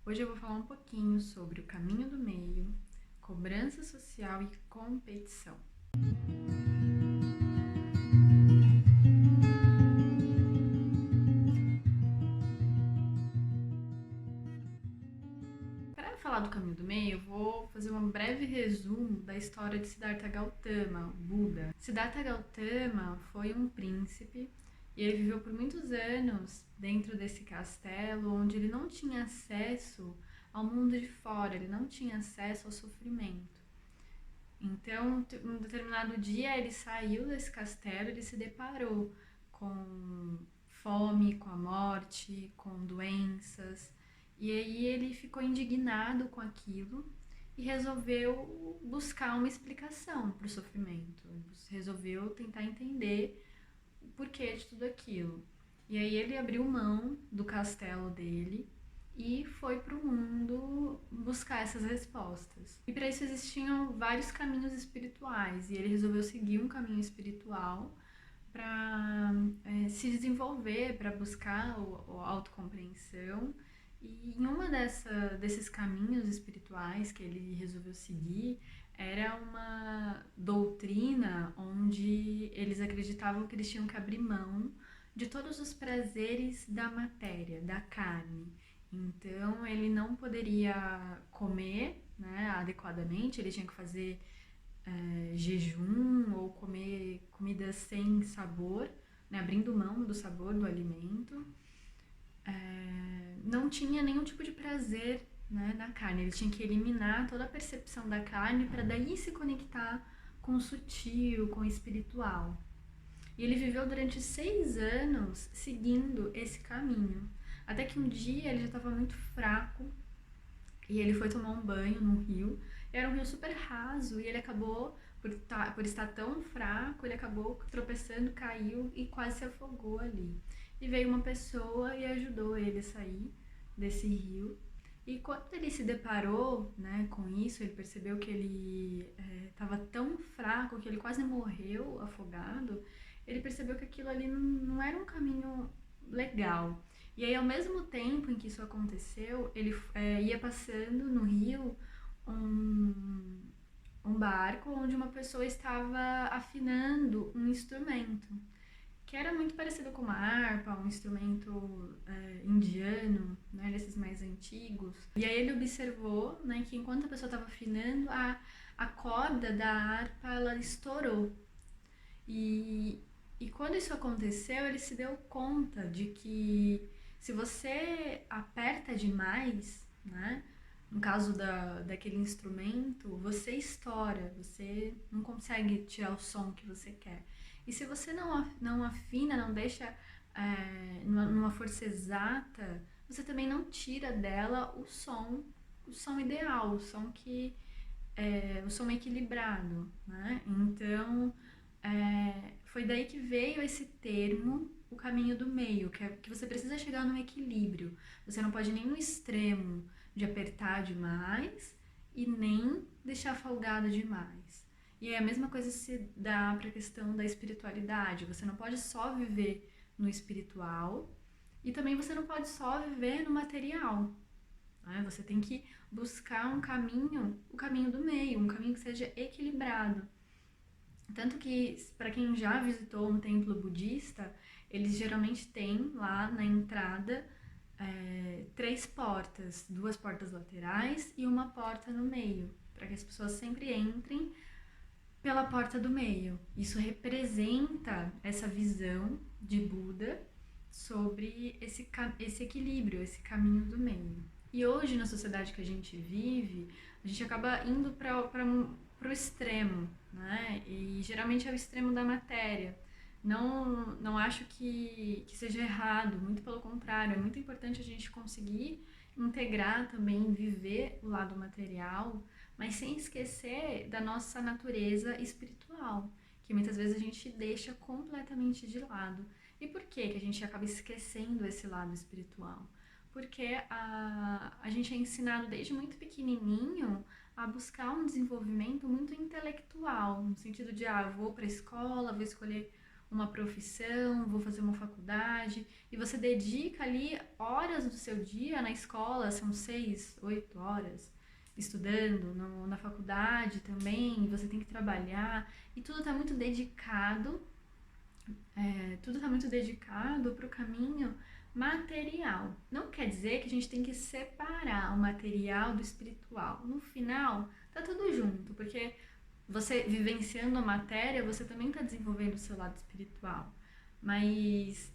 Hoje eu vou falar um pouquinho sobre o caminho do meio, cobrança social e competição. Para falar do caminho do meio, eu vou fazer um breve resumo da história de Siddhartha Gautama, o Buda. Siddhartha Gautama foi um príncipe e ele viveu por muitos anos dentro desse castelo, onde ele não tinha acesso ao mundo de fora, ele não tinha acesso ao sofrimento. Então, um determinado dia, ele saiu desse castelo, ele se deparou com fome, com a morte, com doenças. E aí ele ficou indignado com aquilo e resolveu buscar uma explicação para o sofrimento. Resolveu tentar entender o porquê de tudo aquilo. E aí ele abriu mão do castelo dele e foi para o mundo buscar essas respostas. E para isso existiam vários caminhos espirituais, e ele resolveu seguir um caminho espiritual para se desenvolver, para buscar a autocompreensão. E em uma desses caminhos espirituais que ele resolveu seguir, era uma doutrina onde eles acreditavam que eles tinham que abrir mão de todos os prazeres da matéria, da carne. Então ele não poderia comer, né, adequadamente, ele tinha que fazer jejum ou comer comidas sem sabor, né, abrindo mão do sabor do alimento. Não tinha nenhum tipo de prazer, né, na carne. Ele tinha que eliminar toda a percepção da carne para daí se conectar com o sutil, com o espiritual. E ele viveu durante 6 anos seguindo esse caminho. Até que um dia ele já estava muito fraco e ele foi tomar um banho num rio. Era um rio super raso e ele acabou, por estar tão fraco, ele acabou tropeçando, caiu e quase se afogou ali. E veio uma pessoa e ajudou ele a sair desse rio. E quando ele se deparou, né, com isso, ele percebeu que ele estava tão fraco que ele quase morreu afogado. Ele percebeu que aquilo ali não era um caminho legal. E aí, ao mesmo tempo em que isso aconteceu, ele ia passando no rio um barco onde uma pessoa estava afinando um instrumento, que era muito parecido com uma harpa, um instrumento indiano, né, desses mais antigos. E aí ele observou, né, que enquanto a pessoa estava afinando, a corda da harpa ela estourou. E quando isso aconteceu, ele se deu conta de que se você aperta demais, né, no caso daquele instrumento, você estoura, você não consegue tirar o som que você quer. E se você não afina, não deixa numa força exata, você também não tira dela o som ideal, o som equilibrado, né? Então, foi daí que veio esse termo, o caminho do meio, que você precisa chegar no equilíbrio. Você não pode nem no extremo de apertar demais e nem deixar folgado demais. E é a mesma coisa se dá para a questão da espiritualidade. Você não pode só viver no espiritual e também você não pode só viver no material. Né? Você tem que buscar um caminho, o caminho do meio, um caminho que seja equilibrado. Tanto que, para quem já visitou um templo budista, eles geralmente têm lá na entrada 3 portas, 2 portas laterais e uma porta no meio, para que as pessoas sempre entrem pela porta do meio. Isso representa essa visão de Buda sobre esse equilíbrio, esse caminho do meio. E hoje, na sociedade que a gente vive, a gente acaba indo para o extremo, né? E geralmente é o extremo da matéria. Não acho que seja errado, muito pelo contrário, é muito importante a gente conseguir integrar também, viver o lado material, mas sem esquecer da nossa natureza espiritual, que muitas vezes a gente deixa completamente de lado. E por que a gente acaba esquecendo esse lado espiritual? Porque a gente é ensinado desde muito pequenininho a buscar um desenvolvimento muito intelectual, no sentido de, eu vou para a escola, vou escolher uma profissão, vou fazer uma faculdade, e você dedica ali horas do seu dia na escola, são 6, 8 horas, estudando, na faculdade também, e você tem que trabalhar, e tudo está muito dedicado, tudo está muito dedicado para o caminho material. Não quer dizer que a gente tem que separar o material do espiritual. No final, tá tudo junto, porque você vivenciando a matéria, você também está desenvolvendo o seu lado espiritual. Mas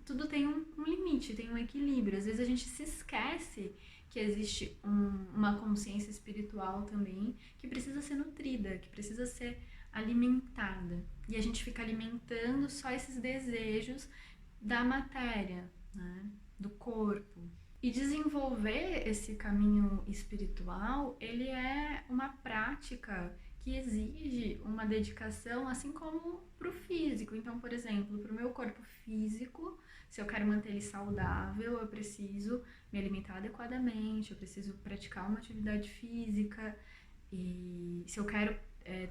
tudo tem um limite, tem um equilíbrio. Às vezes a gente se esquece que existe uma consciência espiritual também que precisa ser nutrida, que precisa ser alimentada. E a gente fica alimentando só esses desejos da matéria, né? Do corpo. E desenvolver esse caminho espiritual, ele é uma prática que exige uma dedicação, assim como para o físico. Então, por exemplo, para o meu corpo físico, se eu quero manter ele saudável, eu preciso me alimentar adequadamente, eu preciso praticar uma atividade física. E se eu quero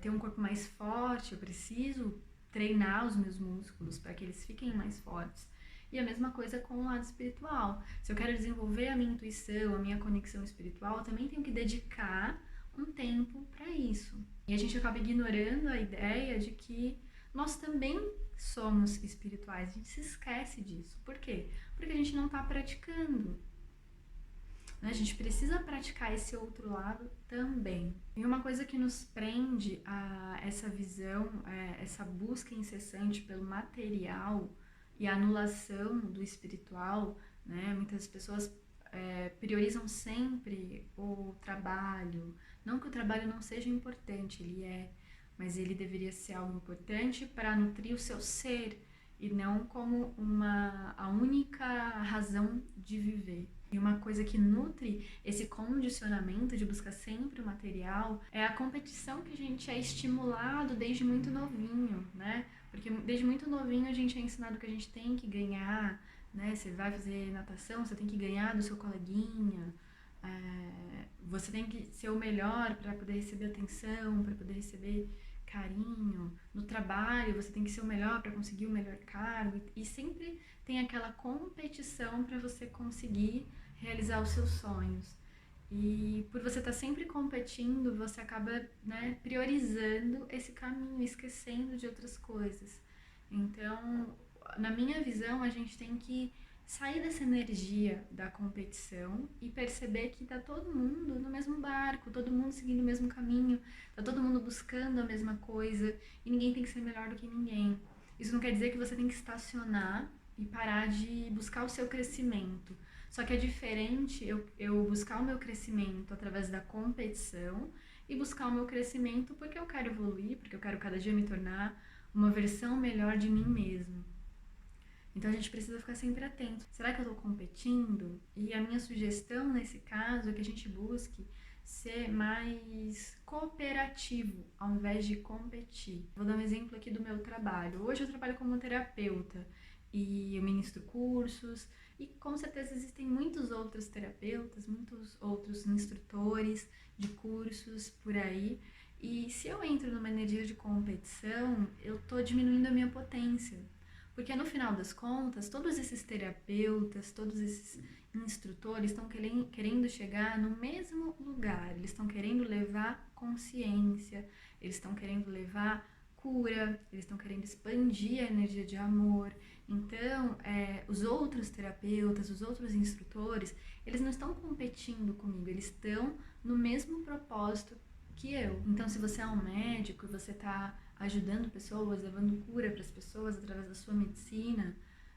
ter um corpo mais forte, eu preciso treinar os meus músculos para que eles fiquem mais fortes. E a mesma coisa com o lado espiritual. Se eu quero desenvolver a minha intuição, a minha conexão espiritual, eu também tenho que dedicar um tempo para isso. E a gente acaba ignorando a ideia de que nós também somos espirituais. A gente se esquece disso. Por quê? Porque a gente não está praticando. A gente precisa praticar esse outro lado também. E uma coisa que nos prende a essa visão, essa busca incessante pelo material e a anulação do espiritual, né? Muitas pessoas priorizam sempre o trabalho. Não que o trabalho não seja importante, ele é, mas ele deveria ser algo importante para nutrir o seu ser e não como a única razão de viver. E uma coisa que nutre esse condicionamento de buscar sempre o material é a competição que a gente é estimulado desde muito novinho, né? Porque desde muito novinho a gente é ensinado que a gente tem que ganhar, né? Você vai fazer natação, você tem que ganhar do seu coleguinha, você tem que ser o melhor para poder receber atenção, para poder receber carinho. No trabalho, você tem que ser o melhor para conseguir o melhor cargo. E sempre tem aquela competição para você conseguir realizar os seus sonhos. E por você estar sempre competindo, você acaba, né, priorizando esse caminho, esquecendo de outras coisas. Então, na minha visão, a gente tem que sair dessa energia da competição e perceber que tá todo mundo no mesmo barco, todo mundo seguindo o mesmo caminho, tá todo mundo buscando a mesma coisa e ninguém tem que ser melhor do que ninguém. Isso não quer dizer que você tem que estacionar e parar de buscar o seu crescimento. Só que é diferente eu buscar o meu crescimento através da competição e buscar o meu crescimento porque eu quero evoluir, porque eu quero cada dia me tornar uma versão melhor de mim mesmo. Então a gente precisa ficar sempre atento. Será que eu estou competindo? E a minha sugestão nesse caso é que a gente busque ser mais cooperativo ao invés de competir. Vou dar um exemplo aqui do meu trabalho. Hoje eu trabalho como terapeuta e eu ministro cursos e com certeza existem muitos outros terapeutas, muitos outros instrutores de cursos por aí. E se eu entro numa energia de competição, eu estou diminuindo a minha potência. Porque no final das contas, todos esses terapeutas, todos esses instrutores estão querendo chegar no mesmo lugar. Eles estão querendo levar consciência, eles estão querendo levar cura, eles estão querendo expandir a energia de amor. Então, os outros terapeutas, os outros instrutores, eles não estão competindo comigo, eles estão no mesmo propósito que eu. Então, se você é um médico e você está ajudando pessoas, levando cura para as pessoas através da sua medicina,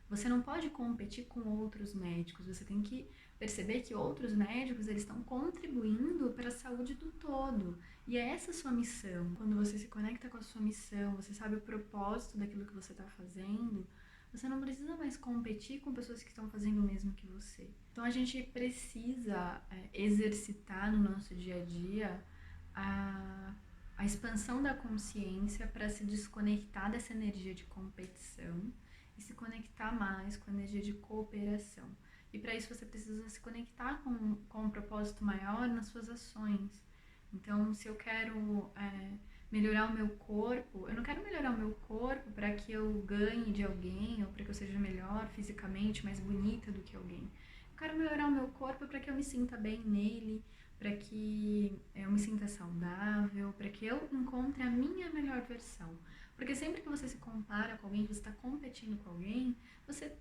você não pode competir com outros médicos. Você tem que perceber que outros médicos eles estão contribuindo para a saúde do todo. E é essa a sua missão. Quando você se conecta com a sua missão, você sabe o propósito daquilo que você está fazendo, você não precisa mais competir com pessoas que estão fazendo o mesmo que você. Então a gente precisa exercitar no nosso dia a dia a expansão da consciência para se desconectar dessa energia de competição e se conectar mais com a energia de cooperação. E para isso você precisa se conectar com um propósito maior nas suas ações. Então, se eu quero melhorar o meu corpo, eu não quero melhorar o meu corpo para que eu ganhe de alguém ou para que eu seja melhor fisicamente, mais bonita do que alguém. Eu quero melhorar o meu corpo para que eu me sinta bem nele, para que eu me sinta saudável, para que eu encontre a minha melhor versão. Porque sempre que você se compara com alguém, que você está competindo com alguém, você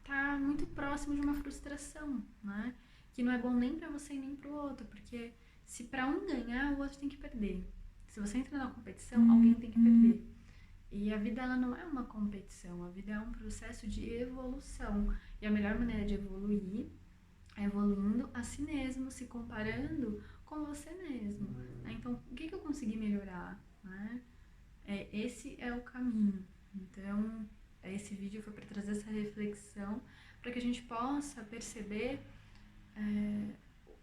tá muito próximo de uma frustração, né? Que não é bom nem para você e nem para o outro, porque se para um ganhar, o outro tem que perder. Se você entra na competição, alguém tem que perder. E a vida ela não é uma competição, a vida é um processo de evolução. E a melhor maneira de evoluir é evoluindo a si mesmo, se comparando com você mesmo. Então, o que eu consegui melhorar? Né? Esse é o caminho. Então, esse vídeo foi para trazer essa reflexão, para que a gente possa perceber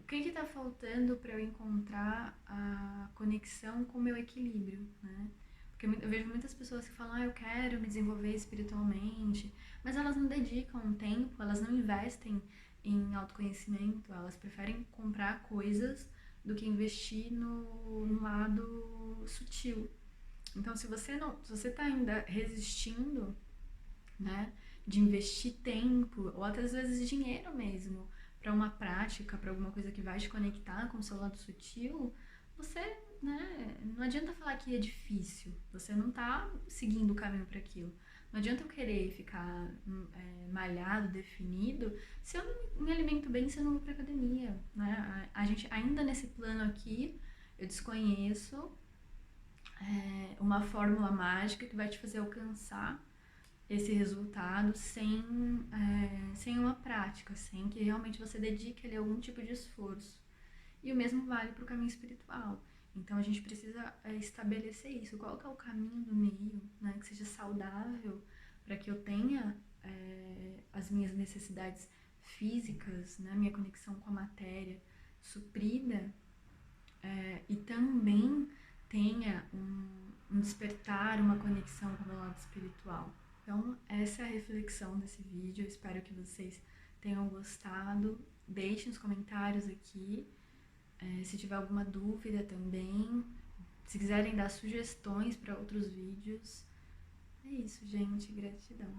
o que está faltando para eu encontrar a conexão com o meu equilíbrio, né? Porque eu vejo muitas pessoas que falam, eu quero me desenvolver espiritualmente, mas elas não dedicam tempo, elas não investem em autoconhecimento, elas preferem comprar coisas do que investir no lado sutil. Então, se você está ainda resistindo, né, de investir tempo ou até às vezes dinheiro mesmo para uma prática, para alguma coisa que vai te conectar com o seu lado sutil, você, né, não adianta falar que é difícil. Você não tá seguindo o caminho para aquilo. Não adianta eu querer ficar malhado, definido, se eu não me alimento bem, se eu não vou pra academia, né? A gente ainda nesse plano aqui, eu desconheço uma fórmula mágica que vai te fazer alcançar esse resultado sem uma prática, sem que realmente você dedique ali algum tipo de esforço. E o mesmo vale para o caminho espiritual. Então a gente precisa estabelecer isso. Qual que é o caminho do meio, né, que seja saudável para que eu tenha as minhas necessidades físicas, né, minha conexão com a matéria suprida e também tenha um despertar, uma conexão com o meu lado espiritual. Então, essa é a reflexão desse vídeo. Eu espero que vocês tenham gostado. Deixem nos comentários aqui. Se tiver alguma dúvida também. Se quiserem dar sugestões para outros vídeos. É isso, gente. Gratidão.